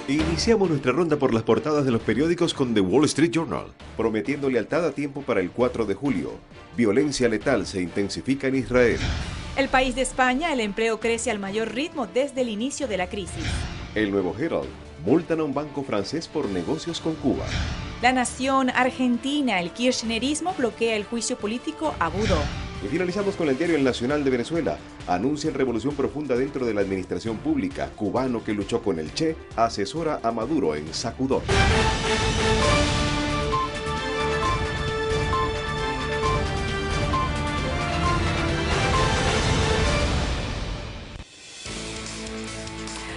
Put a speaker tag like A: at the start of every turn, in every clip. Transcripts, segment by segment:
A: Iniciamos nuestra ronda por las portadas de los periódicos con The Wall Street Journal, prometiendo lealtad a tiempo para el 4 de julio. Violencia letal se intensifica en Israel.
B: El país de España, el empleo crece al mayor ritmo desde el inicio de la crisis.
A: El Nuevo Herald, multan a un banco francés por negocios con Cuba.
B: La nación argentina, el kirchnerismo bloquea el juicio político a Guaidó.
A: Y finalizamos con el diario El Nacional de Venezuela. Anuncian revolución profunda dentro de la administración pública. Cubano que luchó con el Che asesora a Maduro en sacudón.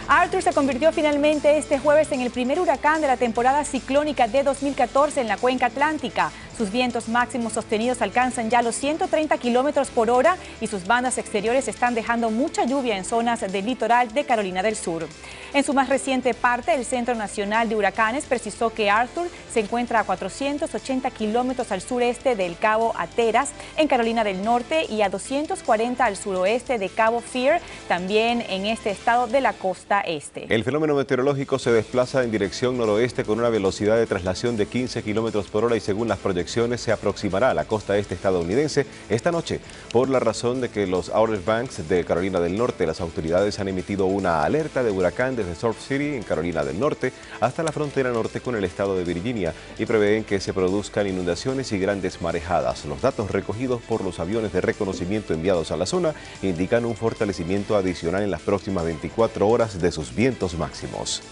B: Arthur se convirtió finalmente este jueves en el primer huracán de la temporada ciclónica de 2014 en la cuenca atlántica. Sus vientos máximos sostenidos alcanzan ya los 130 kilómetros por hora y sus bandas exteriores están dejando mucha lluvia en zonas del litoral de Carolina del Sur. En su más reciente parte, el Centro Nacional de Huracanes precisó que Arthur se encuentra a 480 kilómetros al sureste del Cabo Hatteras, en Carolina del Norte, y a 240 al suroeste de Cabo Fear, también en este estado de la costa este.
C: El fenómeno meteorológico se desplaza en dirección noroeste con una velocidad de traslación de 15 kilómetros por hora y según las proyecciones se aproximará a la costa este estadounidense esta noche, por la razón de que los Outer Banks de Carolina del Norte, las autoridades han emitido una alerta de huracán desde Surf City en Carolina del Norte hasta la frontera norte con el estado de Virginia y prevén que se produzcan inundaciones y grandes marejadas. Los datos recogidos por los aviones de reconocimiento enviados a la zona indican un fortalecimiento adicional en las próximas 24 horas de sus vientos máximos.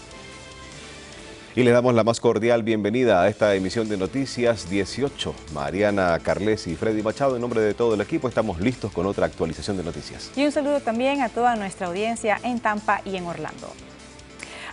C: Y le damos la más cordial bienvenida a esta emisión de Noticias 18. Mariana Carles y Freddy Machado, en nombre de todo el equipo, estamos listos con otra actualización de noticias.
B: Y un saludo también a toda nuestra audiencia en Tampa y en Orlando.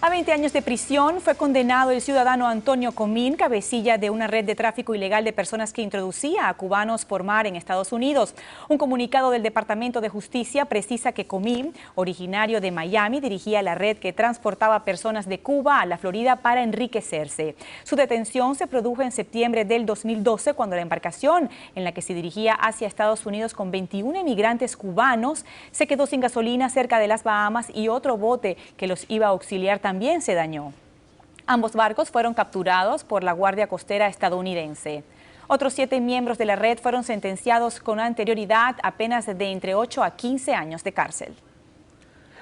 B: A 20 años de prisión fue condenado el ciudadano Antonio Comín, cabecilla de una red de tráfico ilegal de personas que introducía a cubanos por mar en Estados Unidos. Un comunicado del Departamento de Justicia precisa que Comín, originario de Miami, dirigía la red que transportaba personas de Cuba a la Florida para enriquecerse. Su detención se produjo en septiembre del 2012, cuando la embarcación en la que se dirigía hacia Estados Unidos con 21 emigrantes cubanos se quedó sin gasolina cerca de las Bahamas y otro bote que los iba a auxiliar también se dañó. Ambos barcos fueron capturados por la Guardia Costera estadounidense. Otros 7 miembros de la red fueron sentenciados con anterioridad a penas de entre 8 a 15 años de cárcel.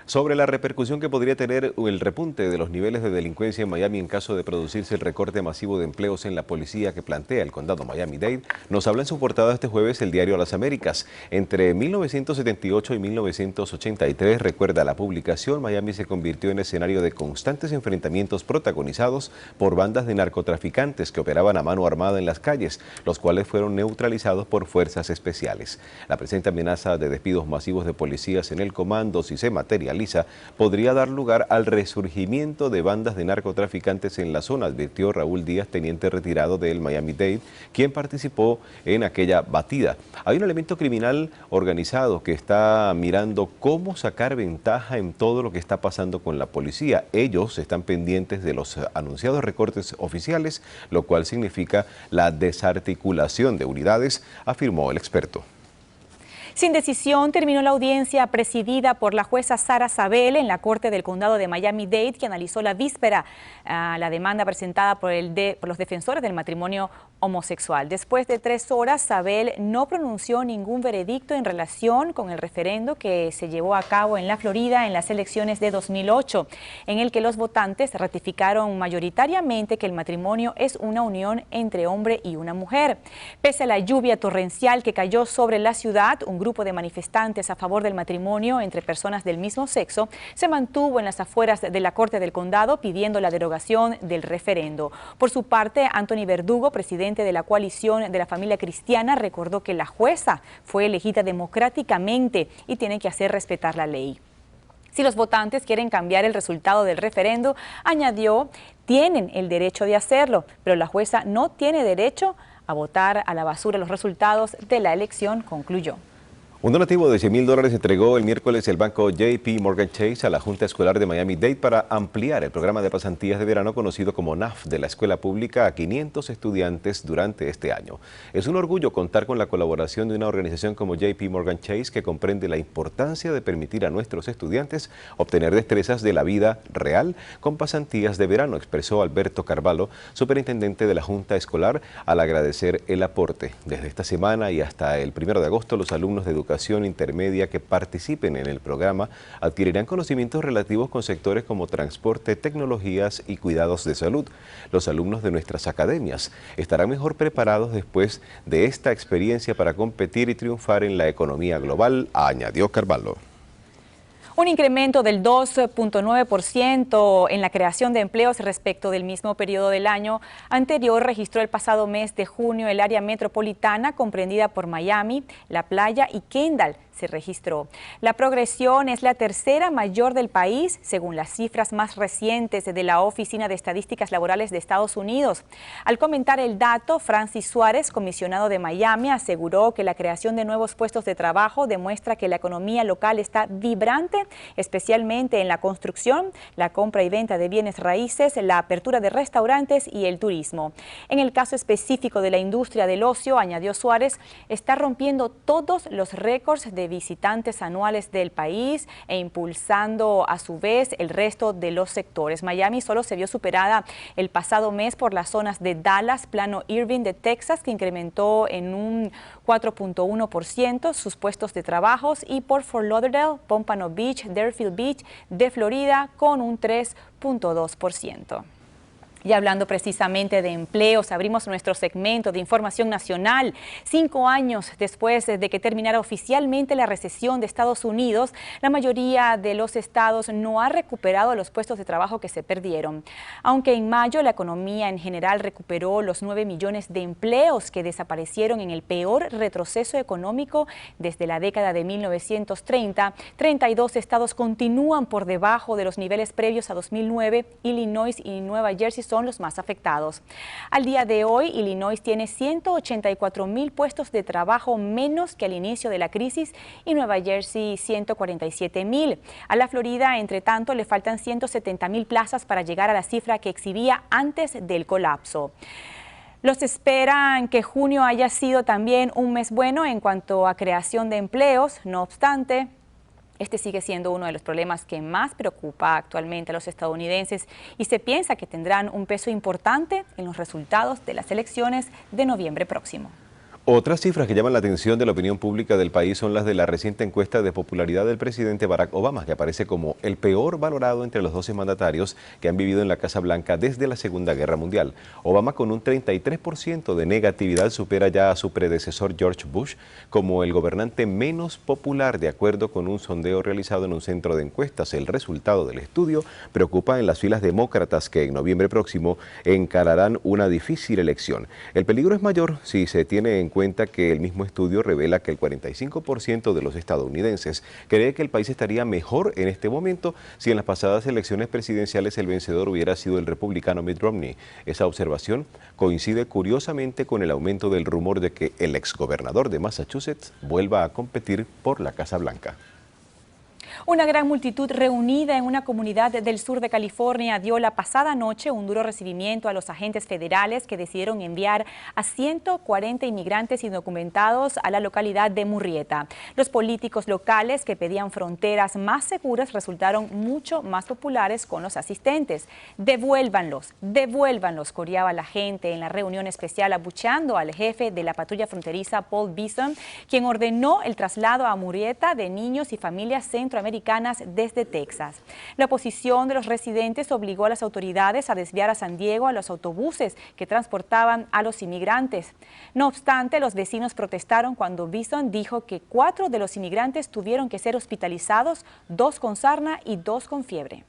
C: Sobre la repercusión que podría tener el repunte de los niveles de delincuencia en Miami en caso de producirse el recorte masivo de empleos en la policía que plantea el condado Miami-Dade, nos habla en su portada este jueves el diario Las Américas. Entre 1978 y 1983, recuerda la publicación, Miami se convirtió en escenario de constantes enfrentamientos protagonizados por bandas de narcotraficantes que operaban a mano armada en las calles, los cuales fueron neutralizados por fuerzas especiales. La presente amenaza de despidos masivos de policías en el comando, si se materializa, podría dar lugar al resurgimiento de bandas de narcotraficantes en la zona, advirtió Raúl Díaz, teniente retirado del Miami-Dade, quien participó en aquella batida. Hay un elemento criminal organizado que está mirando cómo sacar ventaja en todo lo que está pasando con la policía. Ellos están pendientes de los anunciados recortes oficiales, lo cual significa la desarticulación de unidades, afirmó el experto.
B: Sin decisión, terminó la audiencia presidida por la jueza Sara Sabel en la Corte del Condado de Miami-Dade, que analizó la víspera la demanda presentada por los defensores del matrimonio homosexual. Después de 3 horas, Sabel no pronunció ningún veredicto en relación con el referendo que se llevó a cabo en la Florida en las elecciones de 2008, en el que los votantes ratificaron mayoritariamente que el matrimonio es una unión entre hombre y una mujer. Pese a la lluvia torrencial que cayó sobre la ciudad, un grupo de manifestantes a favor del matrimonio entre personas del mismo sexo se mantuvo en las afueras de la Corte del Condado pidiendo la derogación del referendo. Por su parte, Anthony Verdugo, presidente de la coalición de la familia cristiana, recordó que la jueza fue elegida democráticamente y tiene que hacer respetar la ley. Si los votantes quieren cambiar el resultado del referendo, añadió, tienen el derecho de hacerlo, pero la jueza no tiene derecho a botar a la basura los resultados de la elección, concluyó.
C: Un donativo de $100,000 entregó el miércoles el banco JP Morgan Chase a la Junta Escolar de Miami-Dade para ampliar el programa de pasantías de verano conocido como NAF de la escuela pública a 500 estudiantes durante este año. Es un orgullo contar con la colaboración de una organización como JP Morgan Chase que comprende la importancia de permitir a nuestros estudiantes obtener destrezas de la vida real con pasantías de verano, expresó Alberto Carvalho, superintendente de la Junta Escolar, al agradecer el aporte. Desde esta semana y hasta el 1 de agosto, los alumnos de educación intermedia que participen en el programa adquirirán conocimientos relativos con sectores como transporte, tecnologías y cuidados de salud. Los alumnos de nuestras academias estarán mejor preparados después de esta experiencia para competir y triunfar en la economía global, añadió Carvalho.
B: Un incremento del 2.9% en la creación de empleos respecto del mismo periodo del año anterior registró el pasado mes de junio el área metropolitana comprendida por Miami, La Playa y Kendall. Se registró. La progresión es la tercera mayor del país, según las cifras más recientes de la Oficina de Estadísticas Laborales de Estados Unidos. Al comentar el dato, Francis Suárez, comisionado de Miami, aseguró que la creación de nuevos puestos de trabajo demuestra que la economía local está vibrante, especialmente en la construcción, la compra y venta de bienes raíces, la apertura de restaurantes y el turismo. En el caso específico de la industria del ocio, añadió Suárez, está rompiendo todos los récords de visitantes anuales del país e impulsando a su vez el resto de los sectores. Miami solo se vio superada el pasado mes por las zonas de Dallas, Plano Irving de Texas, que incrementó en un 4.1% sus puestos de trabajo, y por Fort Lauderdale, Pompano Beach, Deerfield Beach de Florida con un 3.2%. Y hablando precisamente de empleos, abrimos nuestro segmento de información nacional. 5 años después de que terminara oficialmente la recesión de Estados Unidos, la mayoría de los estados no ha recuperado los puestos de trabajo que se perdieron. Aunque en mayo la economía en general recuperó los 9 millones de empleos que desaparecieron en el peor retroceso económico desde la década de 1930, 32 estados continúan por debajo de los niveles previos a 2009. Illinois y Nueva Jersey son los más afectados. Al día de hoy, Illinois tiene 184,000 puestos de trabajo menos que al inicio de la crisis y Nueva Jersey 147,000. A la Florida, entre tanto, le faltan 170,000 plazas para llegar a la cifra que exhibía antes del colapso. Los esperan que junio haya sido también un mes bueno en cuanto a creación de empleos. No obstante, este sigue siendo uno de los problemas que más preocupa actualmente a los estadounidenses y se piensa que tendrán un peso importante en los resultados de las elecciones de noviembre próximo.
C: Otras cifras que llaman la atención de la opinión pública del país son las de la reciente encuesta de popularidad del presidente Barack Obama, que aparece como el peor valorado entre los 12 mandatarios que han vivido en la Casa Blanca desde la Segunda Guerra Mundial. Obama, con un 33% de negatividad, supera ya a su predecesor George Bush como el gobernante menos popular, de acuerdo con un sondeo realizado en un centro de encuestas. El resultado del estudio preocupa en las filas demócratas, que en noviembre próximo encararán una difícil elección. El peligro es mayor si se tiene en cuenta que el mismo estudio revela que el 45% de los estadounidenses cree que el país estaría mejor en este momento si en las pasadas elecciones presidenciales el vencedor hubiera sido el republicano Mitt Romney. Esa observación coincide curiosamente con el aumento del rumor de que el exgobernador de Massachusetts vuelva a competir por la Casa Blanca.
B: Una gran multitud reunida en una comunidad del sur de California dio la pasada noche un duro recibimiento a los agentes federales que decidieron enviar a 140 inmigrantes indocumentados a la localidad de Murrieta. Los políticos locales que pedían fronteras más seguras resultaron mucho más populares con los asistentes. Devuélvanlos, coreaba la gente en la reunión especial, abucheando al jefe de la patrulla fronteriza, Paul Bison, quien ordenó el traslado a Murrieta de niños y familias centroamericanas desde Texas. La oposición de los residentes obligó a las autoridades a desviar a San Diego a los autobuses que transportaban a los inmigrantes. No obstante, los vecinos protestaron cuando Bison dijo que 4 de los inmigrantes tuvieron que ser hospitalizados, 2 con sarna y 2 con fiebre.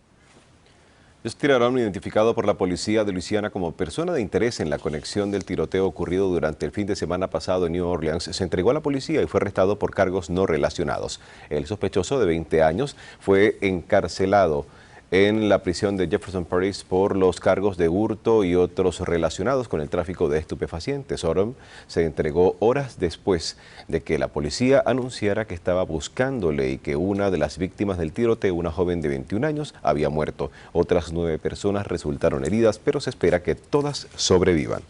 C: Justin Aron, identificado por la policía de Luisiana como persona de interés en la conexión del tiroteo ocurrido durante el fin de semana pasado en New Orleans, se entregó a la policía y fue arrestado por cargos no relacionados. El sospechoso, de 20 años, fue encarcelado en la prisión de Jefferson Parish por los cargos de hurto y otros relacionados con el tráfico de estupefacientes. Sorum se entregó horas después de que la policía anunciara que estaba buscándole y que una de las víctimas del tiroteo, una joven de 21 años, había muerto. Otras 9 personas resultaron heridas, pero se espera que todas sobrevivan.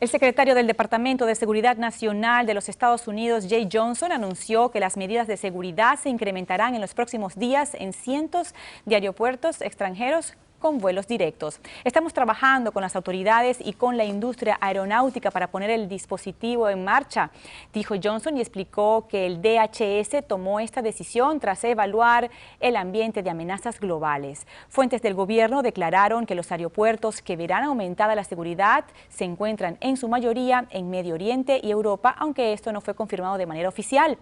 B: El secretario del Departamento de Seguridad Nacional de los Estados Unidos, Jay Johnson, anunció que las medidas de seguridad se incrementarán en los próximos días en cientos de aeropuertos extranjeros con vuelos directos. Estamos trabajando con las autoridades y con la industria aeronáutica para poner el dispositivo en marcha, dijo Johnson, y explicó que el DHS tomó esta decisión tras evaluar el ambiente de amenazas globales. Fuentes del gobierno declararon que los aeropuertos que verán aumentada la seguridad se encuentran en su mayoría en Medio Oriente y Europa, aunque esto no fue confirmado de manera oficial.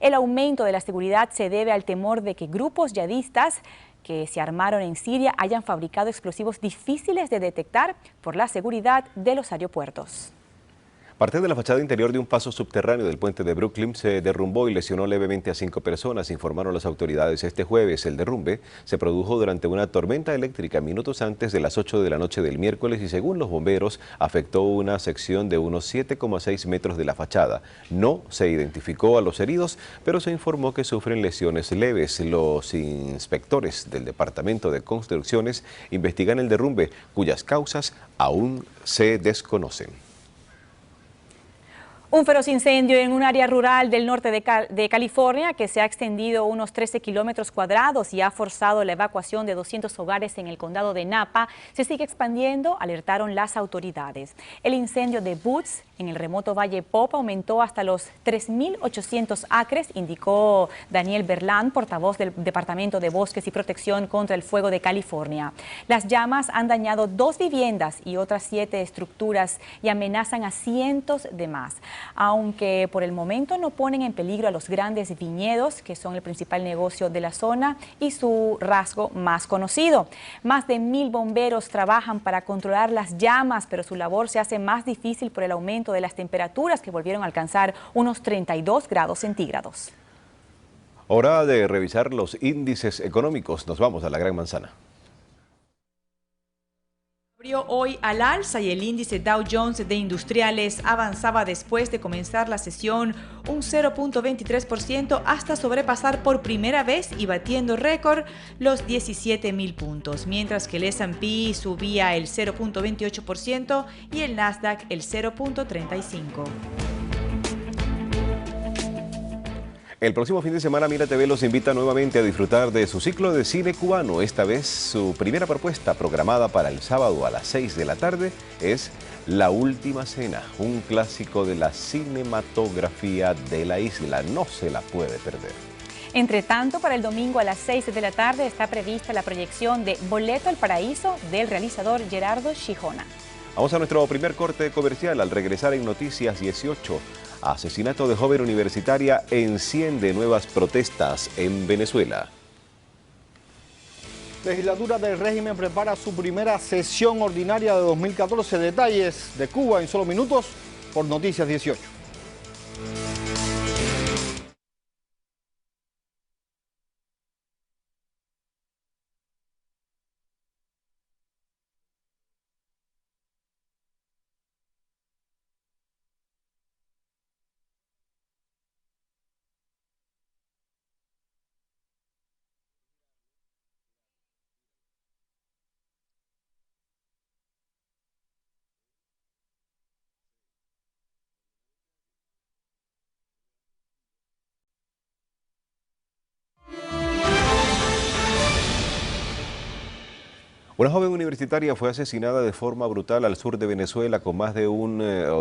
B: El aumento de la seguridad se debe al temor de que grupos yihadistas que se armaron en Siria hayan fabricado explosivos difíciles de detectar por la seguridad de los aeropuertos.
C: Parte de la fachada interior de un paso subterráneo del puente de Brooklyn se derrumbó y lesionó levemente a 5 personas, informaron las autoridades este jueves. El derrumbe se produjo durante una tormenta eléctrica minutos antes de las 8 de la noche del miércoles y, según los bomberos, afectó una sección de unos 7,6 metros de la fachada. No se identificó a los heridos, pero se informó que sufren lesiones leves. Los inspectores del Departamento de Construcciones investigan el derrumbe, cuyas causas aún se desconocen.
B: Un feroz incendio en un área rural del norte de California que se ha extendido unos 13 kilómetros cuadrados y ha forzado la evacuación de 200 hogares en el condado de Napa se sigue expandiendo, alertaron las autoridades. El incendio de Boots en el remoto Valle Pop aumentó hasta los 3.800 acres, indicó Daniel Berland, portavoz del Departamento de Bosques y Protección contra el Fuego de California. Las llamas han dañado 2 viviendas y otras 7 estructuras y amenazan a cientos de más, aunque por el momento no ponen en peligro a los grandes viñedos, que son el principal negocio de la zona y su rasgo más conocido. Más de 1.000 bomberos trabajan para controlar las llamas, pero su labor se hace más difícil por el aumento de las temperaturas que volvieron a alcanzar unos 32 grados centígrados.
C: Hora de revisar los índices económicos. Nos vamos a la Gran Manzana.
D: Abrió hoy al alza y el índice Dow Jones de Industriales avanzaba después de comenzar la sesión un 0.23% hasta sobrepasar por primera vez y batiendo récord los 17.000 puntos, mientras que el S&P subía el 0.28% y el Nasdaq el 0.35%.
C: El próximo fin de semana Mira TV los invita nuevamente a disfrutar de su ciclo de cine cubano. Esta vez su primera propuesta, programada para el sábado a las 6 de la tarde, es La Última Cena, un clásico de la cinematografía de la isla. No se la puede perder.
B: Entre tanto, para el domingo a las 6 de la tarde está prevista la proyección de Boleto al Paraíso del realizador Gerardo Schijona.
C: Vamos a nuestro primer corte comercial. Al regresar en Noticias 18, asesinato de joven universitaria enciende nuevas protestas en Venezuela.
E: Legislatura del régimen prepara su primera sesión ordinaria de 2014. Detalles de Cuba en solo minutos por Noticias 18.
C: Una joven universitaria fue asesinada de forma brutal al sur de Venezuela con más de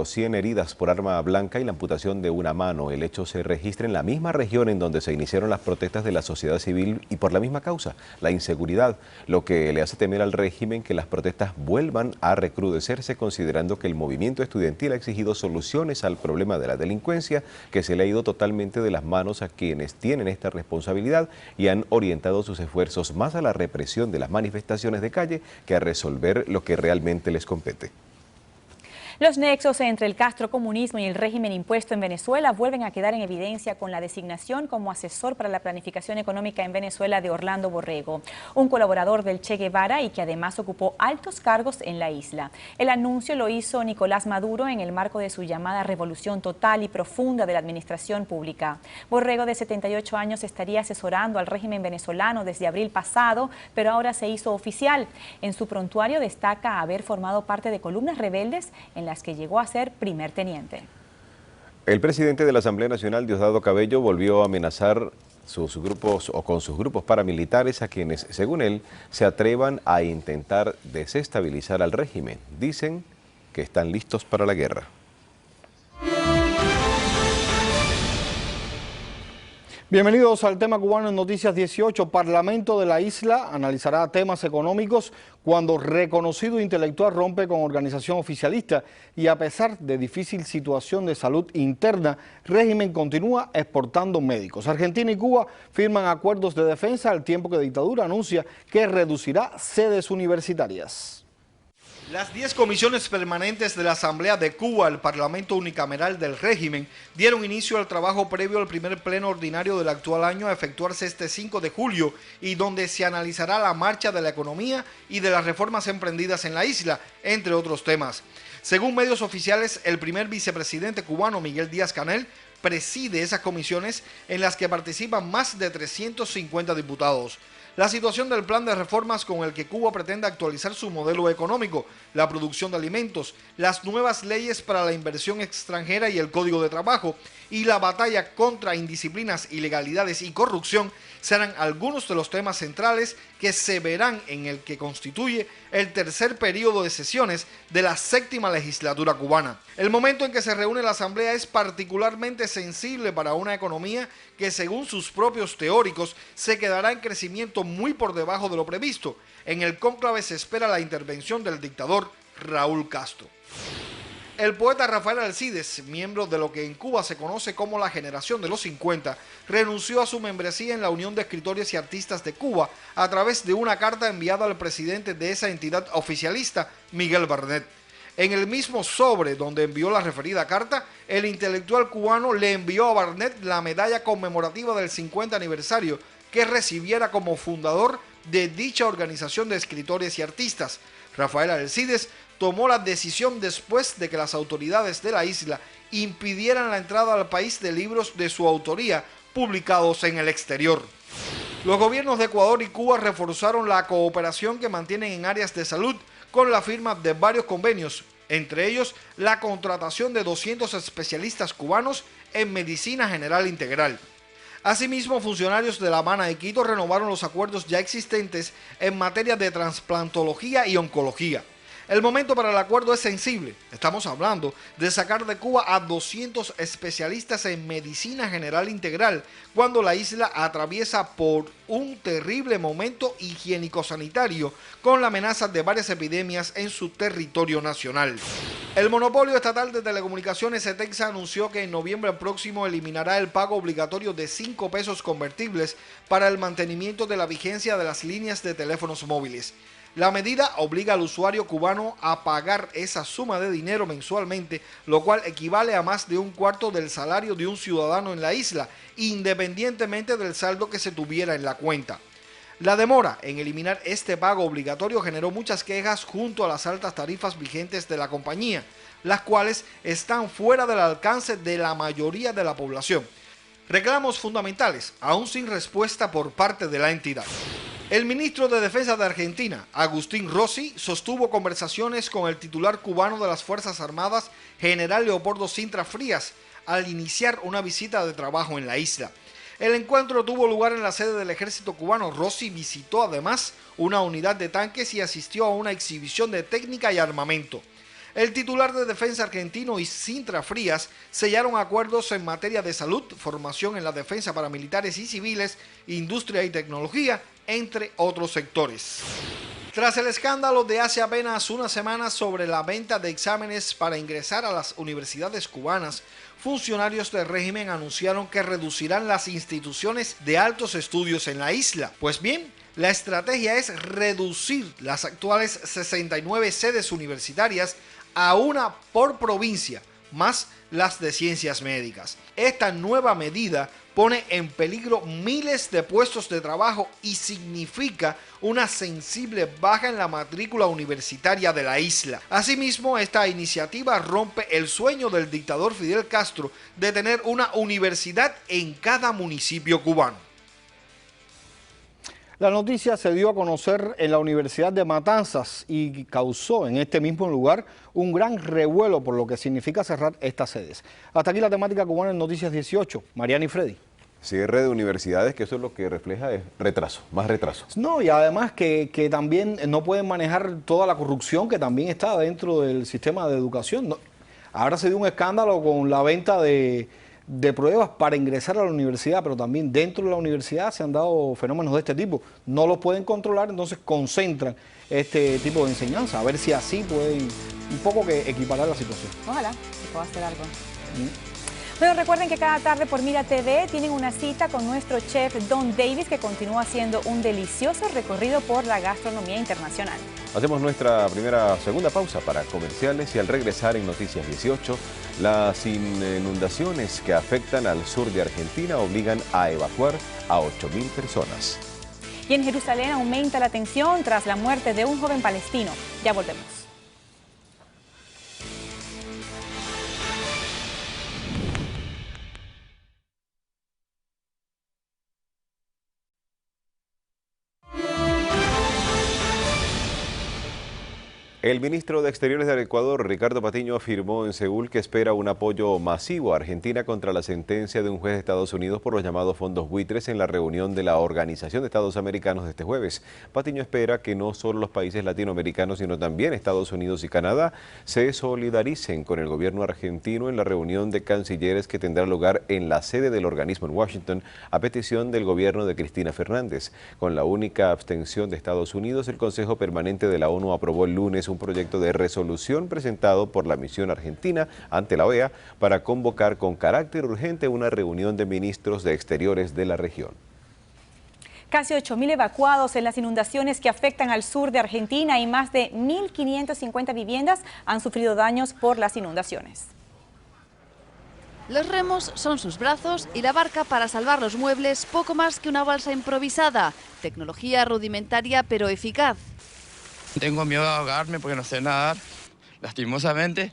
C: 100 heridas por arma blanca y la amputación de una mano. El hecho se registra en la misma región en donde se iniciaron las protestas de la sociedad civil y por la misma causa, la inseguridad, lo que le hace temer al régimen que las protestas vuelvan a recrudecerse, considerando que el movimiento estudiantil ha exigido soluciones al problema de la delincuencia, que se le ha ido totalmente de las manos a quienes tienen esta responsabilidad y han orientado sus esfuerzos más a la represión de las manifestaciones de calle que a resolver lo que realmente les compete.
B: Los nexos entre el castrocomunismo y el régimen impuesto en Venezuela vuelven a quedar en evidencia con la designación como asesor para la planificación económica en Venezuela de Orlando Borrego, un colaborador del Che Guevara y que además ocupó altos cargos en la isla. El anuncio lo hizo Nicolás Maduro en el marco de su llamada revolución total y profunda de la administración pública. Borrego, de 78 años, estaría asesorando al régimen venezolano desde abril pasado, pero ahora se hizo oficial. En su prontuario destaca haber formado parte de columnas rebeldes en las que llegó a ser primer teniente.
C: El presidente de la Asamblea Nacional, Diosdado Cabello, volvió a amenazar con sus grupos paramilitares a quienes, según él, se atrevan a intentar desestabilizar al régimen. Dicen que están listos para la guerra.
E: Bienvenidos al tema cubano en Noticias 18. Parlamento de la isla analizará temas económicos cuando reconocido intelectual rompe con organización oficialista y a pesar de difícil situación de salud interna, régimen continúa exportando médicos. Argentina y Cuba firman acuerdos de defensa al tiempo que dictadura anuncia que reducirá sedes universitarias.
F: Las 10 comisiones permanentes de la Asamblea de Cuba, el Parlamento unicameral del régimen, dieron inicio al trabajo previo al primer pleno ordinario del actual año a efectuarse este 5 de julio y donde se analizará la marcha de la economía y de las reformas emprendidas en la isla, entre otros temas. Según medios oficiales, el primer vicepresidente cubano, Miguel Díaz-Canel, preside esas comisiones en las que participan más de 350 diputados. La situación del plan de reformas con el que Cuba pretende actualizar su modelo económico, la producción de alimentos, las nuevas leyes para la inversión extranjera y el Código de Trabajo y la batalla contra indisciplinas, ilegalidades y corrupción serán algunos de los temas centrales que se verán en el que constituye el tercer periodo de sesiones de la 7ª legislatura cubana. El momento en que se reúne la Asamblea es particularmente sensible para una economía que, según sus propios teóricos, se quedará en crecimiento muy por debajo de lo previsto. En el cónclave se espera la intervención del dictador Raúl Castro. El poeta Rafael Alcides, miembro de lo que en Cuba se conoce como la generación de los 50, renunció a su membresía en la Unión de Escritores y Artistas de Cuba a través de una carta enviada al presidente de esa entidad oficialista, Miguel Barnet. En el mismo sobre donde envió la referida carta, el intelectual cubano le envió a Barnet la medalla conmemorativa del 50 aniversario que recibiera como fundador de dicha organización de escritores y artistas. Rafael Alcides tomó la decisión después de que las autoridades de la isla impidieran la entrada al país de libros de su autoría publicados en el exterior. Los gobiernos de Ecuador y Cuba reforzaron la cooperación que mantienen en áreas de salud con la firma de varios convenios, entre ellos la contratación de 200 especialistas cubanos en medicina general integral. Asimismo, funcionarios de La Habana y Quito renovaron los acuerdos ya existentes en materia de trasplantología y oncología. El momento para el acuerdo es sensible. Estamos hablando de sacar de Cuba a 200 especialistas en medicina general integral cuando la isla atraviesa por un terrible momento higiénico-sanitario con la amenaza de varias epidemias en su territorio nacional. El monopolio estatal de telecomunicaciones ETEXA anunció que en noviembre próximo eliminará el pago obligatorio de 5 pesos convertibles para el mantenimiento de la vigencia de las líneas de teléfonos móviles. La medida obliga al usuario cubano a pagar esa suma de dinero mensualmente, lo cual equivale a más de un cuarto del salario de un ciudadano en la isla, independientemente del saldo que se tuviera en la cuenta. La demora en eliminar este pago obligatorio generó muchas quejas junto a las altas tarifas vigentes de la compañía, las cuales están fuera del alcance de la mayoría de la población. Reclamos fundamentales, aún sin respuesta por parte de la entidad. El ministro de Defensa de Argentina, Agustín Rossi, sostuvo conversaciones con el titular cubano de las Fuerzas Armadas, general Leopoldo Sintra Frías, al iniciar una visita de trabajo en la isla. El encuentro tuvo lugar en la sede del ejército cubano. Rossi visitó además una unidad de tanques y asistió a una exhibición de técnica y armamento. El titular de Defensa argentino y Sintra Frías sellaron acuerdos en materia de salud, formación en la defensa para militares y civiles, industria y tecnología, entre otros sectores. Tras el escándalo de hace apenas una semana sobre la venta de exámenes para ingresar a las universidades cubanas, funcionarios del régimen anunciaron que reducirán las instituciones de altos estudios en la isla. Pues bien, la estrategia es reducir las actuales 69 sedes universitarias a una por provincia, más las de ciencias médicas. Esta nueva medida pone en peligro miles de puestos de trabajo y significa una sensible baja en la matrícula universitaria de la isla. Asimismo, esta iniciativa rompe el sueño del dictador Fidel Castro de tener una universidad en cada municipio cubano.
E: La noticia se dio a conocer en la Universidad de Matanzas y causó en este mismo lugar un gran revuelo por lo que significa cerrar estas sedes. Hasta aquí la temática cubana en Noticias 18. Mariana y Freddy.
C: Cierre de universidades, que eso es lo que refleja es retraso, más retraso.
E: No, y además que también no pueden manejar toda la corrupción que también está dentro del sistema de educación. No, ahora se dio un escándalo con la venta de pruebas para ingresar a la universidad, pero también dentro de la universidad se han dado fenómenos de este tipo. No los pueden controlar, entonces concentran este tipo de enseñanza, a ver si así pueden un poco que equiparar la situación.
B: Ojalá se pueda hacer algo. Bueno, recuerden que cada tarde por Mira TV tienen una cita con nuestro chef Don Davis, que continúa haciendo un delicioso recorrido por la gastronomía internacional.
C: Hacemos nuestra segunda pausa para comerciales y al regresar en Noticias 18, las inundaciones que afectan al sur de Argentina obligan a evacuar a 8.000 personas.
B: Y en Jerusalén aumenta la tensión tras la muerte de un joven palestino. Ya volvemos.
C: El ministro de Exteriores del Ecuador, Ricardo Patiño, afirmó en Seúl que espera un apoyo masivo a Argentina contra la sentencia de un juez de Estados Unidos por los llamados fondos buitres en la reunión de la Organización de Estados Americanos de este jueves. Patiño espera que no solo los países latinoamericanos, sino también Estados Unidos y Canadá se solidaricen con el gobierno argentino en la reunión de cancilleres que tendrá lugar en la sede del organismo en Washington a petición del gobierno de Cristina Fernández. Con la única abstención de Estados Unidos, el Consejo Permanente de la ONU aprobó el lunes un proyecto de resolución presentado por la misión argentina ante la OEA para convocar con carácter urgente una reunión de ministros de Exteriores de la región.
B: Casi 8.000 evacuados en las inundaciones que afectan al sur de Argentina y más de 1.550 viviendas han sufrido daños por las inundaciones.
G: Los remos son sus brazos y la barca para salvar los muebles poco más que una balsa improvisada. Tecnología rudimentaria pero eficaz.
H: Tengo miedo de ahogarme porque no sé nadar, lastimosamente.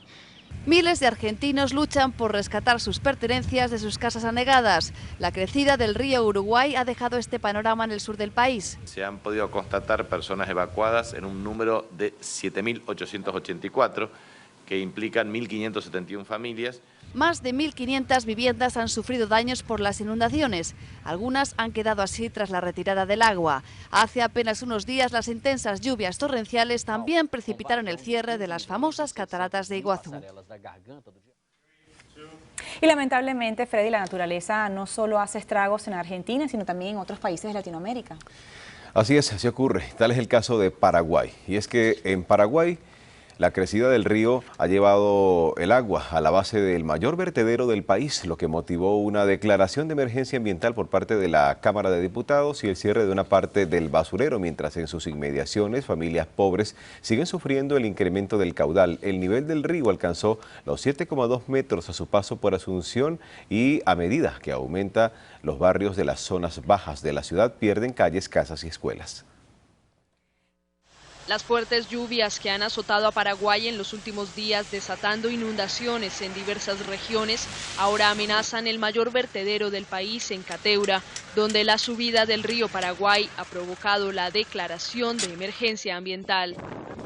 G: Miles de argentinos luchan por rescatar sus pertenencias de sus casas anegadas. La crecida del río Uruguay ha dejado este panorama en el sur del país.
I: Se han podido constatar personas evacuadas en un número de 7.884, que implican 1.571 familias.
G: Más de 1.500 viviendas han sufrido daños por las inundaciones. Algunas han quedado así tras la retirada del agua. Hace apenas unos días las intensas lluvias torrenciales también precipitaron el cierre de las famosas cataratas de Iguazú.
B: Y lamentablemente, Freddy, la naturaleza no solo hace estragos en Argentina, sino también en otros países de Latinoamérica.
C: Así es, así ocurre. Tal es el caso de Paraguay. Y es que en Paraguay la crecida del río ha llevado el agua a la base del mayor vertedero del país, lo que motivó una declaración de emergencia ambiental por parte de la Cámara de Diputados y el cierre de una parte del basurero, mientras en sus inmediaciones familias pobres siguen sufriendo el incremento del caudal. El nivel del río alcanzó los 7,2 metros a su paso por Asunción y a medida que aumenta, los barrios de las zonas bajas de la ciudad pierden calles, casas y escuelas.
J: Las fuertes lluvias que han azotado a Paraguay en los últimos días, desatando inundaciones en diversas regiones, ahora amenazan el mayor vertedero del país, en Cateura, donde la subida del río Paraguay ha provocado la declaración de emergencia ambiental.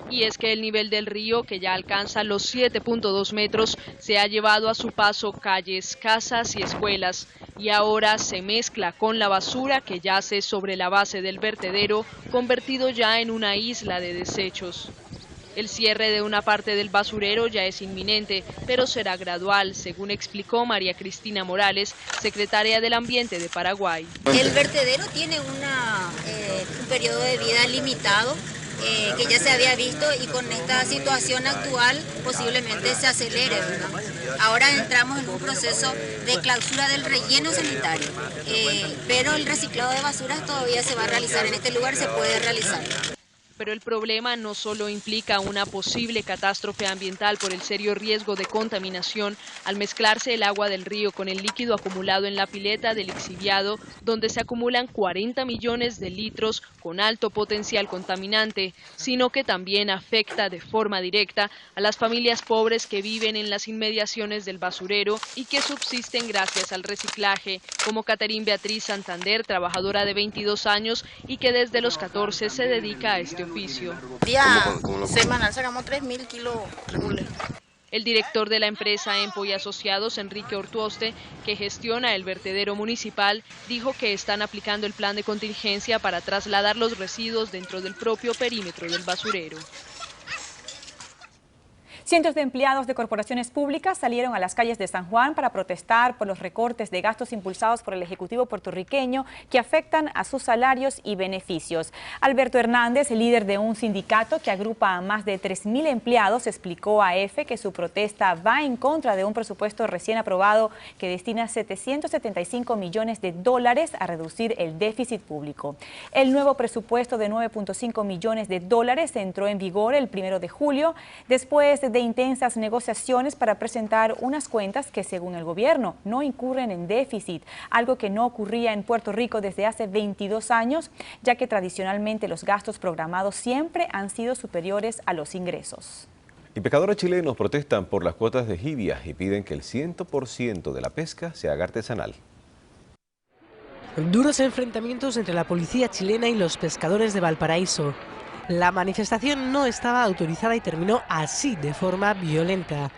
J: Y es que el nivel del río, que ya alcanza los 7,2 metros, se ha llevado a su paso calles, casas y escuelas, y ahora se mezcla con la basura que yace sobre la base del vertedero, convertido ya en una isla de desechos. El cierre de una parte del basurero ya es inminente, pero será gradual, según explicó María Cristina Morales, secretaria del Ambiente de Paraguay.
K: El vertedero tiene un periodo de vida limitado, que ya se había visto, y con esta situación actual posiblemente se acelere, ¿verdad? Ahora entramos en un proceso de clausura del relleno sanitario, pero el reciclado de basuras todavía se va a realizar, en este lugar se puede realizar.
J: Pero el problema no solo implica una posible catástrofe ambiental por el serio riesgo de contaminación al mezclarse el agua del río con el líquido acumulado en la pileta del lixiviado, donde se acumulan 40 millones de litros con alto potencial contaminante, sino que también afecta de forma directa a las familias pobres que viven en las inmediaciones del basurero y que subsisten gracias al reciclaje, como Caterín Beatriz Santander, trabajadora de 22 años y que desde los 14 se dedica a este oficio.
L: Día semanal sacamos 3.000 kilos.
J: El director de la empresa Empo y Asociados, Enrique Ortuoste, que gestiona el vertedero municipal, dijo que están aplicando el plan de contingencia para trasladar los residuos dentro del propio perímetro del basurero.
B: Cientos de empleados de corporaciones públicas salieron a las calles de San Juan para protestar por los recortes de gastos impulsados por el Ejecutivo puertorriqueño que afectan a sus salarios y beneficios. Alberto Hernández, líder de un sindicato que agrupa a más de 3.000 empleados, explicó a EFE que su protesta va en contra de un presupuesto recién aprobado que destina $775 millones a reducir el déficit público. El nuevo presupuesto de $9.5 millones entró en vigor el 1 de julio, después de intensas negociaciones para presentar unas cuentas que, según el gobierno, no incurren en déficit, algo que no ocurría en Puerto Rico desde hace 22 años, ya que tradicionalmente los gastos programados siempre han sido superiores a los ingresos.
C: Y pescadores chilenos protestan por las cuotas de jibia y piden que el 100% de la pesca se haga artesanal.
M: Duros enfrentamientos entre la policía chilena y los pescadores de Valparaíso. La manifestación no estaba autorizada y terminó así, de forma violenta.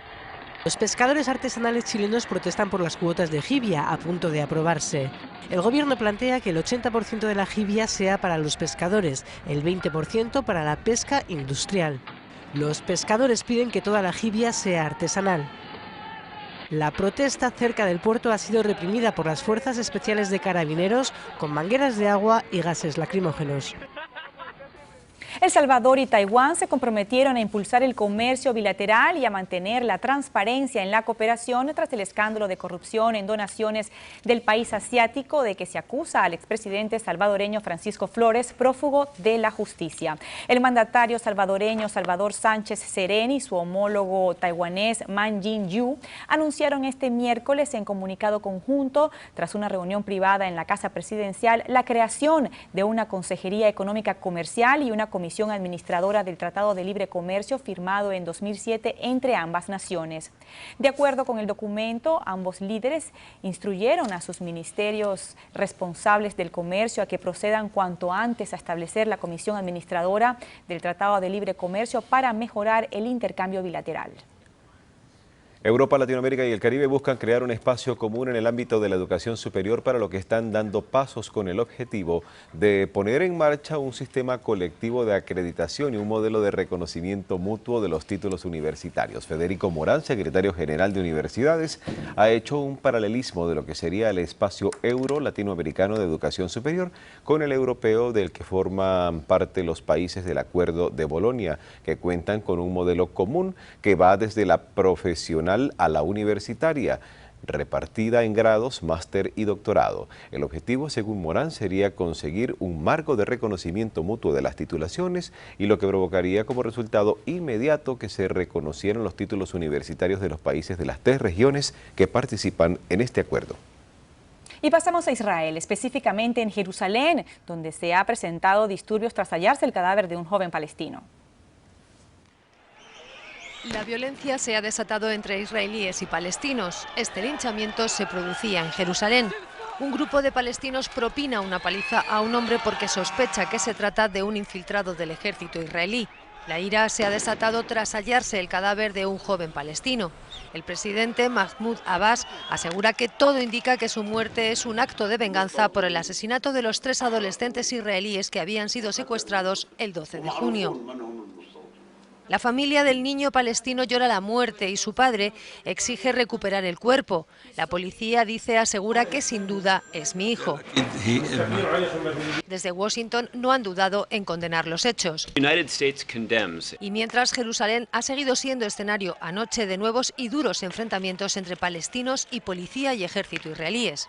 M: Los pescadores artesanales chilenos protestan por las cuotas de jibia a punto de aprobarse. El gobierno plantea que el 80% de la jibia sea para los pescadores, el 20% para la pesca industrial. Los pescadores piden que toda la jibia sea artesanal. La protesta cerca del puerto ha sido reprimida por las fuerzas especiales de carabineros con mangueras de agua y gases lacrimógenos.
B: El Salvador y Taiwán se comprometieron a impulsar el comercio bilateral y a mantener la transparencia en la cooperación tras el escándalo de corrupción en donaciones del país asiático de que se acusa al expresidente salvadoreño Francisco Flores, prófugo de la justicia. El mandatario salvadoreño Salvador Sánchez Serén y su homólogo taiwanés Man Jin-yu anunciaron este miércoles en comunicado conjunto, tras una reunión privada en la Casa Presidencial, la creación de una Consejería Económica Comercial y una Comisión Administradora del Tratado de Libre Comercio firmado en 2007 entre ambas naciones. De acuerdo con el documento, ambos líderes instruyeron a sus ministerios responsables del comercio a que procedan cuanto antes a establecer la Comisión Administradora del Tratado de Libre Comercio para mejorar el intercambio bilateral.
C: Europa, Latinoamérica y el Caribe buscan crear un espacio común en el ámbito de la educación superior, para lo que están dando pasos con el objetivo de poner en marcha un sistema colectivo de acreditación y un modelo de reconocimiento mutuo de los títulos universitarios. Federico Morán, secretario general de Universidades, ha hecho un paralelismo de lo que sería el espacio euro-latinoamericano de educación superior con el europeo, del que forman parte los países del Acuerdo de Bolonia, que cuentan con un modelo común que va desde la profesional a la universitaria, repartida en grados, máster y doctorado. El objetivo, según Morán, sería conseguir un marco de reconocimiento mutuo de las titulaciones, y lo que provocaría como resultado inmediato que se reconocieran los títulos universitarios de los países de las 3 regiones que participan en este acuerdo.
B: Y pasamos a Israel, específicamente en Jerusalén, donde se ha presentado disturbios tras hallarse el cadáver de un joven palestino.
N: La violencia se ha desatado entre israelíes y palestinos. Este linchamiento se producía en Jerusalén. Un grupo de palestinos propina una paliza a un hombre porque sospecha que se trata de un infiltrado del ejército israelí. La ira se ha desatado tras hallarse el cadáver de un joven palestino. El presidente Mahmoud Abbas asegura que todo indica que su muerte es un acto de venganza por el asesinato de los 3 adolescentes israelíes que habían sido secuestrados el 12 de junio. La familia del niño palestino llora la muerte y su padre exige recuperar el cuerpo. La policía asegura que sin duda es mi hijo. Desde Washington no han dudado en condenar los hechos. Y mientras, Jerusalén ha seguido siendo escenario anoche de nuevos y duros enfrentamientos entre palestinos y policía y ejército israelíes.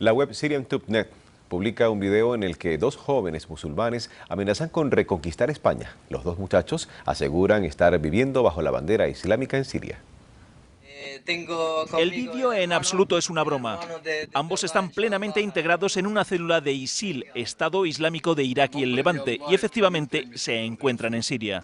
C: La web SyrianTube.net publica un video en el que dos jóvenes musulmanes amenazan con reconquistar España. Los dos muchachos aseguran estar viviendo bajo la bandera islámica en Siria.
O: El vídeo en absoluto es una broma. Ambos están plenamente integrados en una célula de ISIL, Estado Islámico de Irak y el Levante, y efectivamente se encuentran en Siria.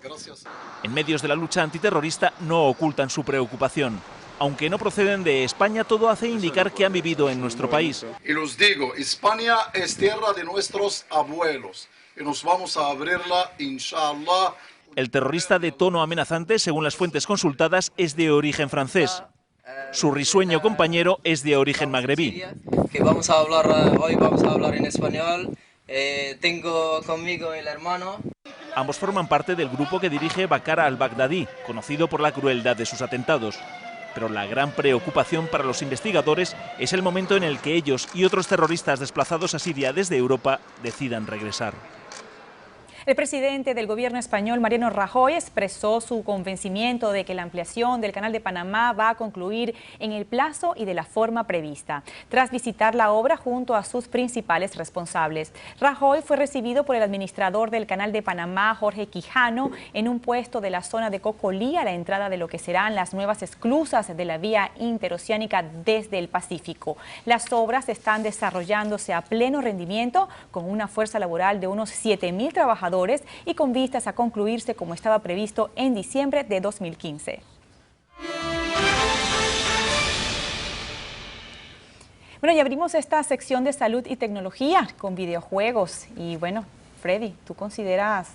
O: En medios de la lucha antiterrorista no ocultan su preocupación. Aunque no proceden de España, todo hace indicar que han vivido en nuestro país.
P: Y los digo, España es tierra de nuestros abuelos y nos vamos a abrirla, inshallah.
O: El terrorista de tono amenazante, según las fuentes consultadas, es de origen francés. Su risueño compañero es de origen magrebí.
Q: Hoy vamos a hablar en español. Tengo conmigo el hermano.
O: Ambos forman parte del grupo que dirige Bakar al-Baghdadi, conocido por la crueldad de sus atentados. Pero la gran preocupación para los investigadores es el momento en el que ellos y otros terroristas desplazados a Siria desde Europa decidan regresar.
B: El presidente del gobierno español, Mariano Rajoy, expresó su convencimiento de que la ampliación del Canal de Panamá va a concluir en el plazo y de la forma prevista, tras visitar la obra junto a sus principales responsables. Rajoy fue recibido por el administrador del Canal de Panamá, Jorge Quijano, en un puesto de la zona de Cocolí, a la entrada de lo que serán las nuevas esclusas de la vía interoceánica desde el Pacífico. Las obras están desarrollándose a pleno rendimiento, con una fuerza laboral de unos 7.000 trabajadores y con vistas a concluirse como estaba previsto en diciembre de 2015. Bueno, y abrimos esta sección de salud y tecnología con videojuegos. Y bueno, Freddy, ¿te consideras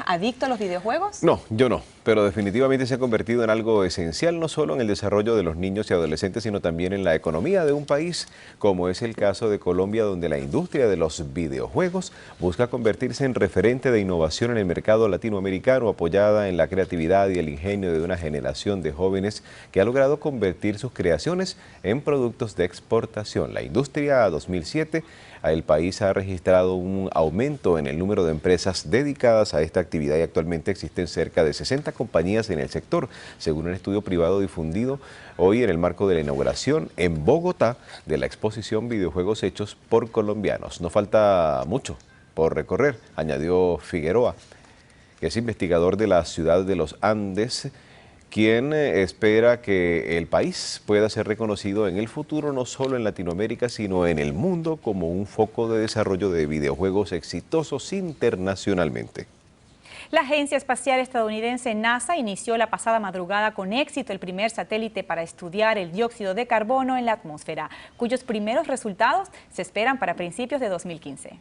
B: adicto a los videojuegos?
C: No, yo no, pero definitivamente se ha convertido en algo esencial, no solo en el desarrollo de los niños y adolescentes, sino también en la economía de un país, como es el caso de Colombia, donde la industria de los videojuegos busca convertirse en referente de innovación en el mercado latinoamericano, apoyada en la creatividad y el ingenio de una generación de jóvenes que ha logrado convertir sus creaciones en productos de exportación. La industria 2007, el país ha registrado un aumento en el número de empresas dedicadas a esta actividad y actualmente existen cerca de 60 compañías en el sector, según un estudio privado difundido hoy en el marco de la inauguración en Bogotá de la exposición Videojuegos Hechos por Colombianos. No falta mucho por recorrer, añadió Figueroa, que es investigador de la ciudad de los Andes, quien espera que el país pueda ser reconocido en el futuro no solo en Latinoamérica, sino en el mundo como un foco de desarrollo de videojuegos exitosos internacionalmente.
B: La Agencia Espacial Estadounidense NASA inició la pasada madrugada con éxito el primer satélite para estudiar el dióxido de carbono en la atmósfera, cuyos primeros resultados se esperan para principios de 2015.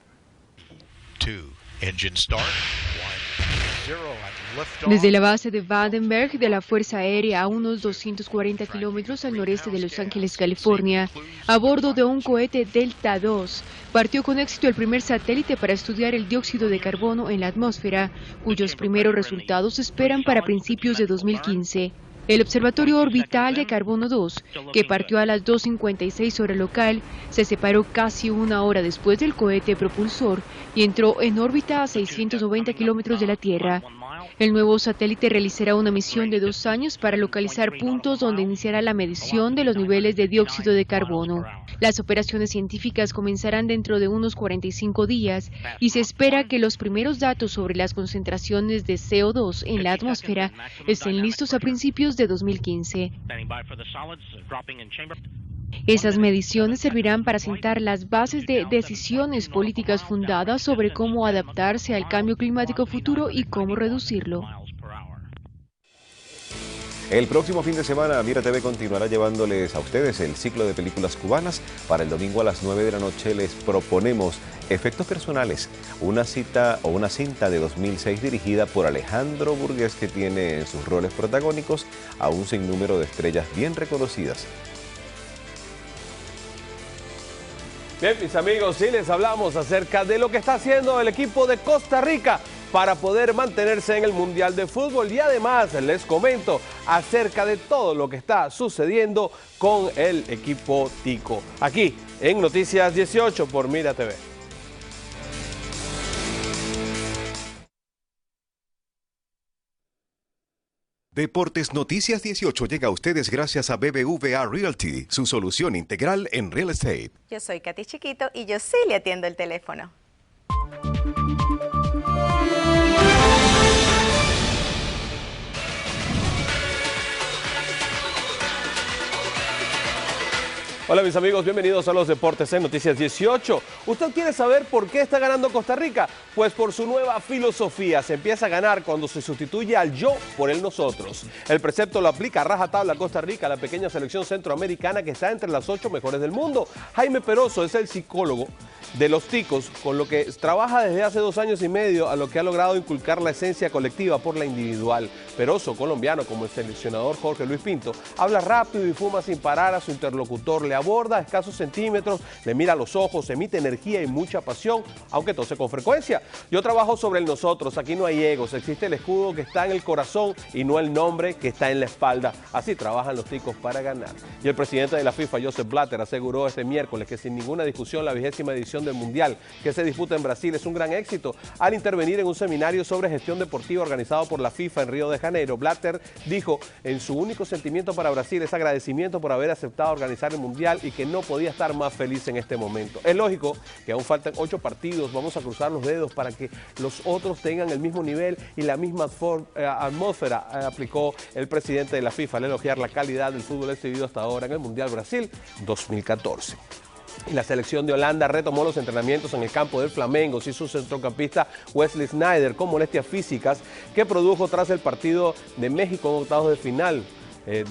J: Desde la base de Vandenberg de la Fuerza Aérea a unos 240 kilómetros al noreste de Los Ángeles, California, a bordo de un cohete Delta II, partió con éxito el primer satélite para estudiar el dióxido de carbono en la atmósfera, cuyos primeros resultados se esperan para principios de 2015. El Observatorio Orbital de Carbono 2, que partió a las 2:56 hora local, se separó casi una hora después del cohete propulsor y entró en órbita a 690 kilómetros de la Tierra. El nuevo satélite realizará una misión de 2 años para localizar puntos donde iniciará la medición de los niveles de dióxido de carbono. Las operaciones científicas comenzarán dentro de unos 45 días y se espera que los primeros datos sobre las concentraciones de CO2 en la atmósfera estén listos a principios de 2015. Esas mediciones servirán para sentar las bases de decisiones políticas fundadas sobre cómo adaptarse al cambio climático futuro y cómo reducirlo.
C: El próximo fin de semana, Mira TV continuará llevándoles a ustedes el ciclo de películas cubanas. Para el domingo a las 9 de la noche les proponemos Efectos Personales, una cinta de 2006 dirigida por Alejandro Burgués, que tiene en sus roles protagónicos a un sinnúmero de estrellas bien reconocidas.
R: Bien, mis amigos, sí les hablamos acerca de lo que está haciendo el equipo de Costa Rica para poder mantenerse en el Mundial de Fútbol, y además les comento acerca de todo lo que está sucediendo con el equipo Tico, aquí en Noticias 18 por Mira TV.
A: Deportes Noticias 18 llega a ustedes gracias a BBVA Realty, su solución integral en real estate.
S: Yo soy Katy Chiquito y yo sí le atiendo el teléfono.
R: Hola mis amigos, bienvenidos a los Deportes en Noticias 18. ¿Usted quiere saber por qué está ganando Costa Rica? Pues por su nueva filosofía. Se empieza a ganar cuando se sustituye al yo por el nosotros. El precepto lo aplica a rajatabla a Costa Rica, la pequeña selección centroamericana que está entre las 8 mejores del mundo. Jaime Peroso es el psicólogo de los ticos, con lo que trabaja desde hace 2 años y medio, a lo que ha logrado inculcar la esencia colectiva por la individual. Peroso, colombiano como el seleccionador Jorge Luis Pinto, habla rápido y fuma sin parar a su interlocutor, le aborda a escasos centímetros, le mira a los ojos, emite energía y mucha pasión, aunque tose con frecuencia. Yo trabajo sobre el nosotros, aquí no hay egos, existe el escudo que está en el corazón y no el nombre que está en la espalda. Así trabajan los ticos para ganar. Y el presidente de la FIFA, Joseph Blatter, aseguró este miércoles que sin ninguna discusión la 20ª edición del Mundial que se disputa en Brasil es un gran éxito. Al intervenir en un seminario sobre gestión deportiva organizado por la FIFA en Río de Janeiro, Blatter dijo en su único sentimiento para Brasil es agradecimiento por haber aceptado organizar el Mundial y que no podía estar más feliz en este momento. Es lógico que aún faltan 8 partidos, vamos a cruzar los dedos para que los otros tengan el mismo nivel y la misma atmósfera, aplicó el presidente de la FIFA al elogiar la calidad del fútbol exhibido hasta ahora en el Mundial Brasil 2014. Y la selección de Holanda retomó los entrenamientos en el campo del Flamengo y su centrocampista Wesley Sneijder con molestias físicas que produjo tras el partido de México en octavos de final.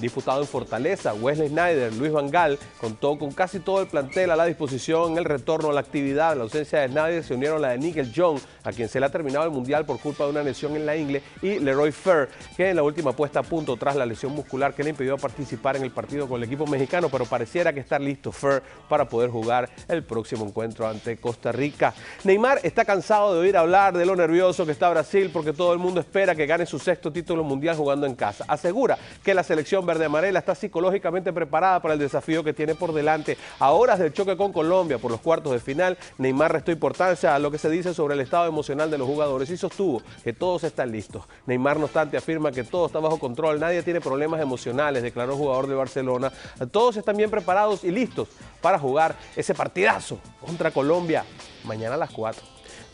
R: Disputado en Fortaleza. Wesley Sneijder, Luis Van Gaal contó con casi todo el plantel a la disposición en el retorno a la actividad. En la ausencia de Sneijder se unieron la de Nigel John, a quien se le ha terminado el Mundial por culpa de una lesión en la ingle, y Leroy Fer, que en la última puesta a punto tras la lesión muscular que le impidió participar en el partido con el equipo mexicano, pero pareciera que está listo Fer para poder jugar el próximo encuentro ante Costa Rica. Neymar está cansado de oír hablar de lo nervioso que está Brasil porque todo el mundo espera que gane su 6º título mundial jugando en casa. Asegura que la selección verde amarela está psicológicamente preparada para el desafío que tiene por delante. A horas del choque con Colombia por los cuartos de final, Neymar restó importancia a lo que se dice sobre el estado emocional de los jugadores y sostuvo que todos están listos. Neymar, no obstante, afirma que todo está bajo control, nadie tiene problemas emocionales, declaró el jugador de Barcelona. Todos están bien preparados y listos para jugar ese partidazo contra Colombia mañana a las 4.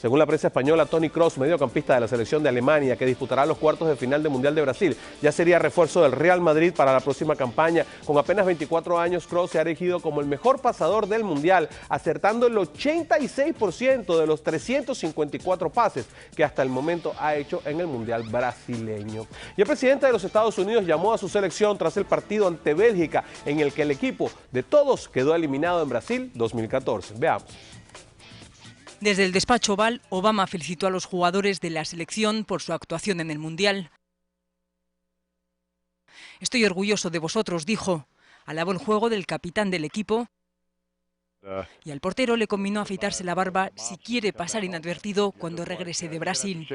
R: Según la prensa española, Toni Kroos, mediocampista de la selección de Alemania, que disputará los cuartos de final del Mundial de Brasil, ya sería refuerzo del Real Madrid para la próxima campaña. Con apenas 24 años, Kroos se ha erigido como el mejor pasador del Mundial, acertando el 86% de los 354 pases que hasta el momento ha hecho en el Mundial brasileño. Y el presidente de los Estados Unidos llamó a su selección tras el partido ante Bélgica, en el que el equipo de todos quedó eliminado en Brasil 2014. Veamos.
T: Desde el despacho Oval, Obama felicitó a los jugadores de la selección por su actuación en el Mundial. Estoy orgulloso de vosotros, dijo. Alabó el juego del capitán del equipo y al portero le conminó a afeitarse la barba si quiere pasar inadvertido cuando regrese de Brasil.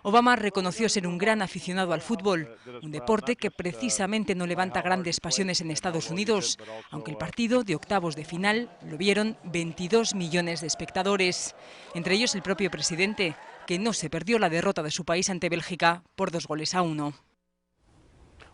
T: Obama reconoció ser un gran aficionado al fútbol, un deporte que precisamente no levanta grandes pasiones en Estados Unidos, aunque el partido de octavos de final lo vieron 22 millones de espectadores, entre ellos el propio presidente, que no se perdió la derrota de su país ante Bélgica por 2-1.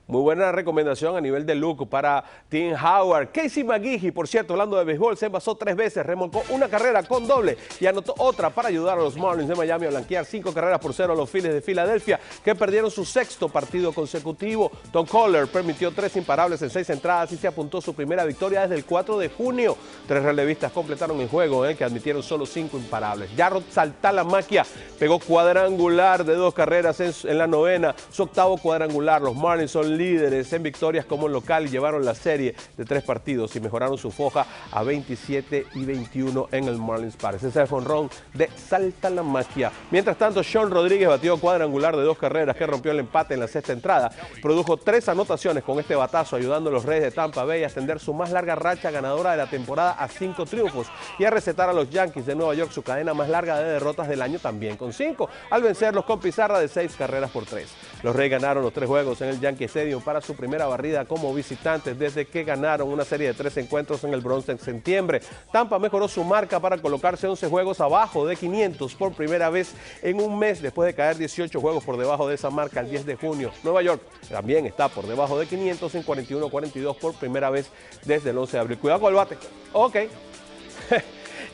R: Muy buena recomendación a nivel de look para Tim Howard. Casey McGehee, por cierto, hablando de béisbol, se envasó 3 veces, remolcó una carrera con doble y anotó otra para ayudar a los Marlins de Miami a blanquear 5-0 a los Phillies de Filadelfia, que perdieron su 6º partido consecutivo. Tom Kohler permitió 3 imparables en 6 entradas y se apuntó su primera victoria desde el 4 de junio. 3 relevistas completaron el juego, que admitieron solo 5 imparables. Jarrod Saltalamacchia pegó cuadrangular de 2 carreras en la 9ª, su 8º cuadrangular. Los Marlins son líderes en victorias como local y llevaron la serie de 3 partidos y mejoraron su foja a 27-21 en el Marlins Park. Ese es el jonrón de Saltalamacchia. Mientras tanto, Sean Rodríguez batió cuadrangular de 2 carreras que rompió el empate en la 6ª entrada. Produjo 3 anotaciones con este batazo, ayudando a los Reyes de Tampa Bay a extender su más larga racha ganadora de la temporada a 5 triunfos y a recetar a los Yankees de Nueva York su cadena más larga de derrotas del año, también con 5, al vencerlos con pizarra de 6-3. Los Reyes ganaron los 3 juegos en el Yankee Stadium Stadium para su primera barrida como visitantes desde que ganaron una serie de 3 encuentros en el Bronx en septiembre. Tampa mejoró su marca para colocarse 11 juegos abajo de 500 por primera vez en un mes, después de caer 18 juegos por debajo de esa marca el 10 de junio. Nueva York también está por debajo de 500 en 41-42 por primera vez desde el 11 de abril. Cuidado con el bate. Ok.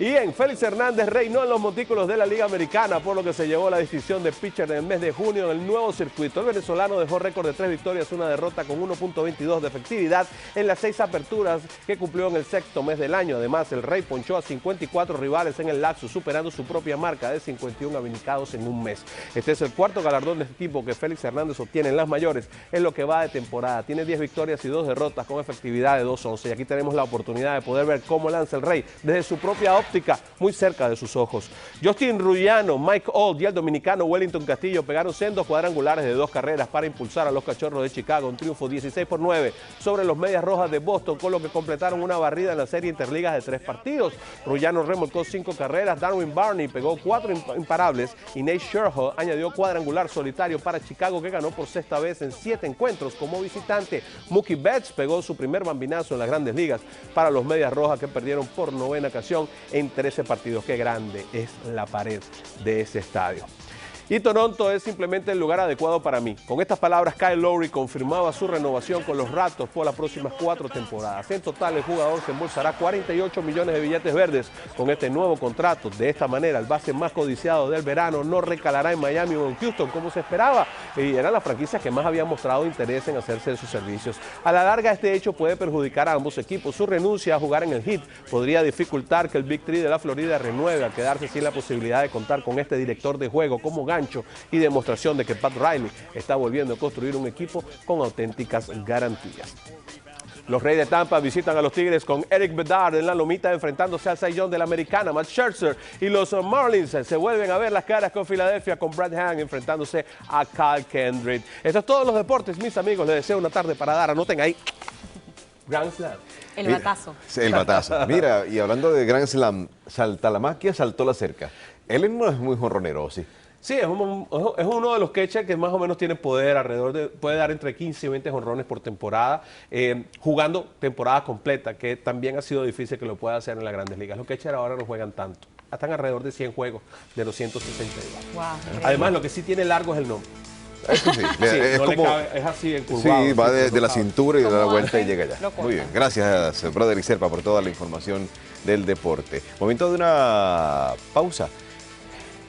R: Y en Félix Hernández reinó en los montículos de la Liga Americana, por lo que se llevó la distinción de pitcher en el mes de junio en el nuevo circuito. El venezolano dejó récord de 3 victorias, una derrota con 1.22 de efectividad en las 6 aperturas que cumplió en el sexto mes del año. Además, el Rey ponchó a 54 rivales en el lapso, superando su propia marca de 51 abanicados en un mes. Este es el cuarto galardón de este tipo que Félix Hernández obtiene en las mayores en lo que va de temporada. Tiene 10 victorias y 2 derrotas con efectividad de 2.11. Y aquí tenemos la oportunidad de poder ver cómo lanza el Rey desde su propia óptica, muy cerca de sus ojos. Justin Rullano, Mike Old y el dominicano Wellington Castillo pegaron sendos cuadrangulares de 2 carreras para impulsar a los Cachorros de Chicago, un triunfo 16-9 sobre los Medias Rojas de Boston, con lo que completaron una barrida en la serie interligas de 3 partidos. Rullano remolcó 5 carreras, Darwin Barney pegó 4 imparables y Nate Sherhill añadió cuadrangular solitario para Chicago, que ganó por 6ª vez en 7 encuentros como visitante. Mookie Betts pegó su primer bambinazo en las Grandes Ligas para los Medias Rojas, que perdieron por 9ª ocasión en 13 partidos. Qué grande es la pared de ese estadio. Y Toronto es simplemente el lugar adecuado para mí. Con estas palabras, Kyle Lowry confirmaba su renovación con los Raptors por las próximas 4 temporadas. En total, el jugador se embolsará 48 millones de billetes verdes con este nuevo contrato. De esta manera, el base más codiciado del verano no recalará en Miami o en Houston como se esperaba, y eran las franquicias que más habían mostrado interés en hacerse de sus servicios. A la larga, este hecho puede perjudicar a ambos equipos. Su renuncia a jugar en el Heat podría dificultar que el Big Three de la Florida renueve, al quedarse sin la posibilidad de contar con este director de juego como gancho y demostración de que Pat Riley está volviendo a construir un equipo con auténticas garantías. Los Reyes de Tampa visitan a los Tigres con Eric Bedard en la lomita, enfrentándose al Cy Young de la Americana, Matt Scherzer, y los Marlins se vuelven a ver las caras con Filadelfia, con Brad Hand enfrentándose a Kyle Kendrick. Esto es todos los deportes, mis amigos. Les deseo una tarde para dar. Anoten ahí. Grand Slam.
B: El batazo.
C: El batazo. Mira, y hablando de Grand Slam, Saltalamasquia saltó la cerca. Él no es muy jonronero, ¿sí?
R: Sí, es uno de los catchers que más o menos tiene poder, puede dar entre 15 y 20 jonrones por temporada, jugando temporada completa, que también ha sido difícil que lo pueda hacer en las Grandes Ligas. Los catchers ahora no juegan tanto, están alrededor de 100 juegos de los 162. Wow, además, lo que sí tiene largo es el nombre.
C: Eso sí,
R: es así encurvado.
C: Sí, va de la cintura y da la vuelta y llega allá. Muy bien, gracias, brother Iserpa, por toda la información del deporte. Momento de una pausa.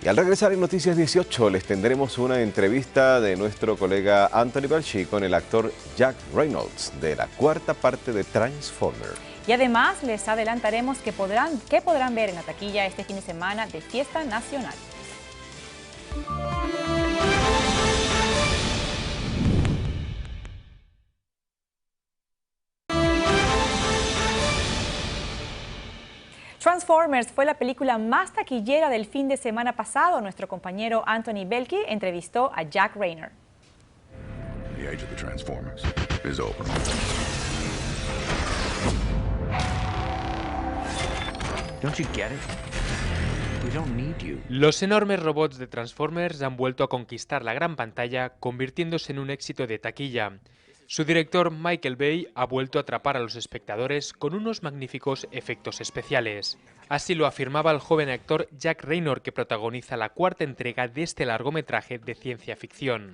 C: Y al regresar en Noticias 18 les tendremos una entrevista de nuestro colega Anthony Belchi con el actor Jack Reynolds de la 4ª parte de Transformers.
B: Y además les adelantaremos qué podrán ver en la taquilla este fin de semana de Fiesta Nacional. Transformers fue la película más taquillera del fin de semana pasado. Nuestro compañero Anthony Belki entrevistó a Jack Reynor.
U: The age of the Transformers is over.
V: Don't you get it? We don't need you.
W: Los enormes robots de Transformers han vuelto a conquistar la gran pantalla, convirtiéndose en un éxito de taquilla. Su director, Michael Bay, ha vuelto a atrapar a los espectadores con unos magníficos efectos especiales. Así lo afirmaba el joven actor Jack Reynor, que protagoniza la 4ª entrega de este largometraje de ciencia ficción.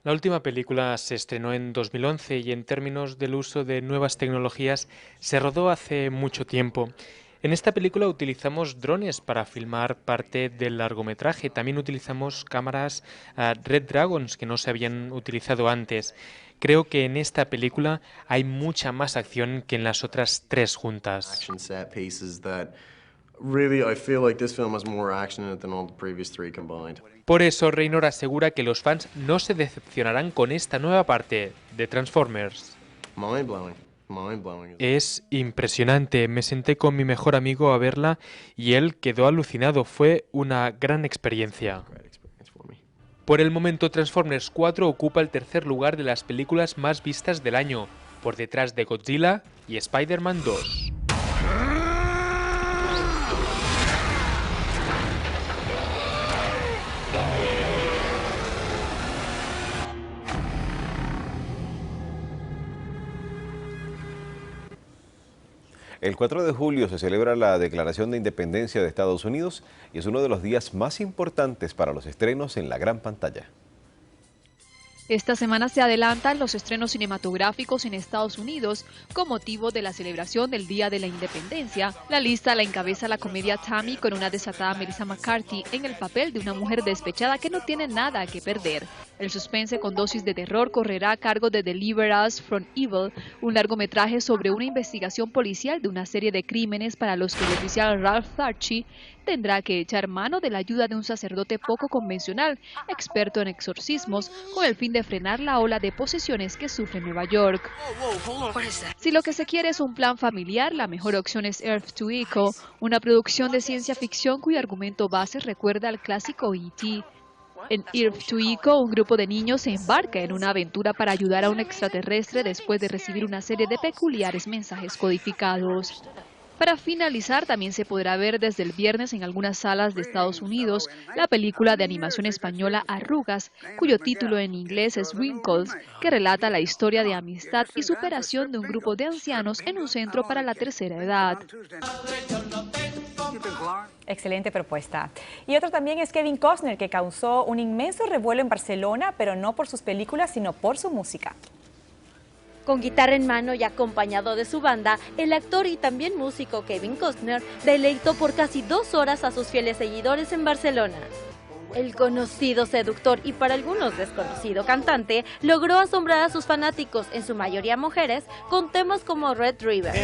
W: La última película se estrenó en 2011 y en términos del uso de nuevas tecnologías se rodó hace mucho tiempo. En esta película utilizamos drones para filmar parte del largometraje. También utilizamos cámaras Red Dragons que no se habían utilizado antes. Creo que en esta película hay mucha más acción que en las otras 3 juntas. Por eso, Reynor asegura que los fans no se decepcionarán con esta nueva parte de Transformers. Es impresionante. Me senté con mi mejor amigo a verla y él quedó alucinado. Fue una gran experiencia. Por el momento, Transformers 4 ocupa el 3er lugar de las películas más vistas del año, por detrás de Godzilla y Spider-Man 2.
C: El 4 de julio se celebra la Declaración de Independencia de Estados Unidos y es uno de los días más importantes para los estrenos en la gran pantalla.
J: Esta semana se adelantan los estrenos cinematográficos en Estados Unidos con motivo de la celebración del Día de la Independencia. La lista la encabeza la comedia Tammy con una desatada Melissa McCarthy en el papel de una mujer despechada que no tiene nada que perder. El suspense con dosis de terror correrá a cargo de Deliver Us from Evil, un largometraje sobre una investigación policial de una serie de crímenes para los que el oficial Ralph Tarchi tendrá que echar mano de la ayuda de un sacerdote poco convencional, experto en exorcismos, con el fin de frenar la ola de posesiones que sufre Nueva York. Si lo que se quiere es un plan familiar, la mejor opción es Earth to Echo, una producción de ciencia ficción cuyo argumento base recuerda al clásico E.T. En Earth to Echo, un grupo de niños se embarca en una aventura para ayudar a un extraterrestre después de recibir una serie de peculiares mensajes codificados. Para finalizar, también se podrá ver desde el viernes en algunas salas de Estados Unidos la película de animación española Arrugas, cuyo título en inglés es Wrinkles, que relata la historia de amistad y superación de un grupo de ancianos en un centro para la tercera edad.
B: Excelente propuesta. Y otro también es Kevin Costner, que causó un inmenso revuelo en Barcelona, pero no por sus películas, sino por su música.
D: Con guitarra en mano y acompañado de su banda, el actor y también músico Kevin Costner deleitó por casi 2 horas a sus fieles seguidores en Barcelona. El conocido seductor y para algunos desconocido cantante logró asombrar a sus fanáticos, en su mayoría mujeres, con temas como Red River.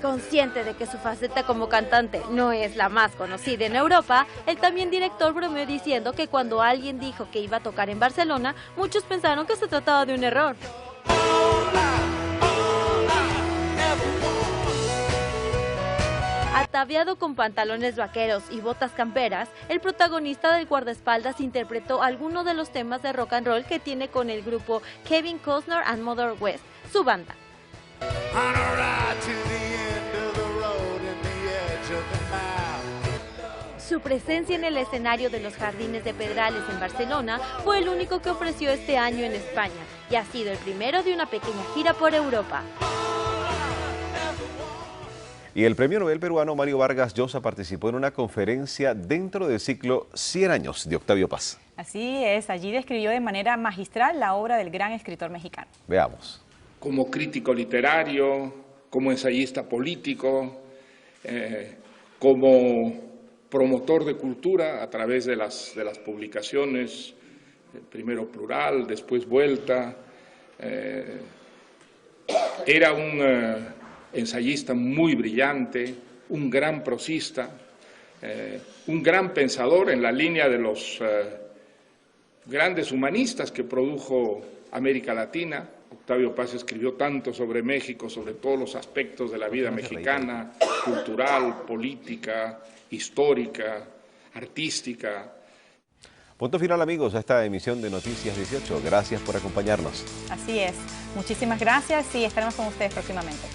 D: Consciente de que su faceta como cantante no es la más conocida en Europa, el también director bromeó diciendo que cuando alguien dijo que iba a tocar en Barcelona, muchos pensaron que se trataba de un error. Ataviado con pantalones vaqueros y botas camperas, el protagonista del guardaespaldas interpretó algunos de los temas de rock and roll que tiene con el grupo Kevin Costner and Mother West, su banda. Su presencia en el escenario de los Jardines de Pedrales en Barcelona fue el único que ofreció este año en España y ha sido el primero de una pequeña gira por Europa.
C: Y el premio Nobel peruano Mario Vargas Llosa participó en una conferencia dentro del ciclo 100 años de Octavio Paz.
B: Así es, allí describió de manera magistral la obra del gran escritor mexicano.
C: Veamos.
E: Como crítico literario, como ensayista político, como promotor de cultura a través de las publicaciones, primero Plural, después Vuelta. Era un ensayista muy brillante, un gran prosista, un gran pensador en la línea de los grandes humanistas que produjo América Latina. Octavio Paz escribió tanto sobre México, sobre todos los aspectos de la vida mexicana, cultural, política, histórica, artística.
C: Punto final, amigos, a esta emisión de Noticias 18. Gracias por acompañarnos.
B: Así es. Muchísimas gracias y estaremos con ustedes próximamente.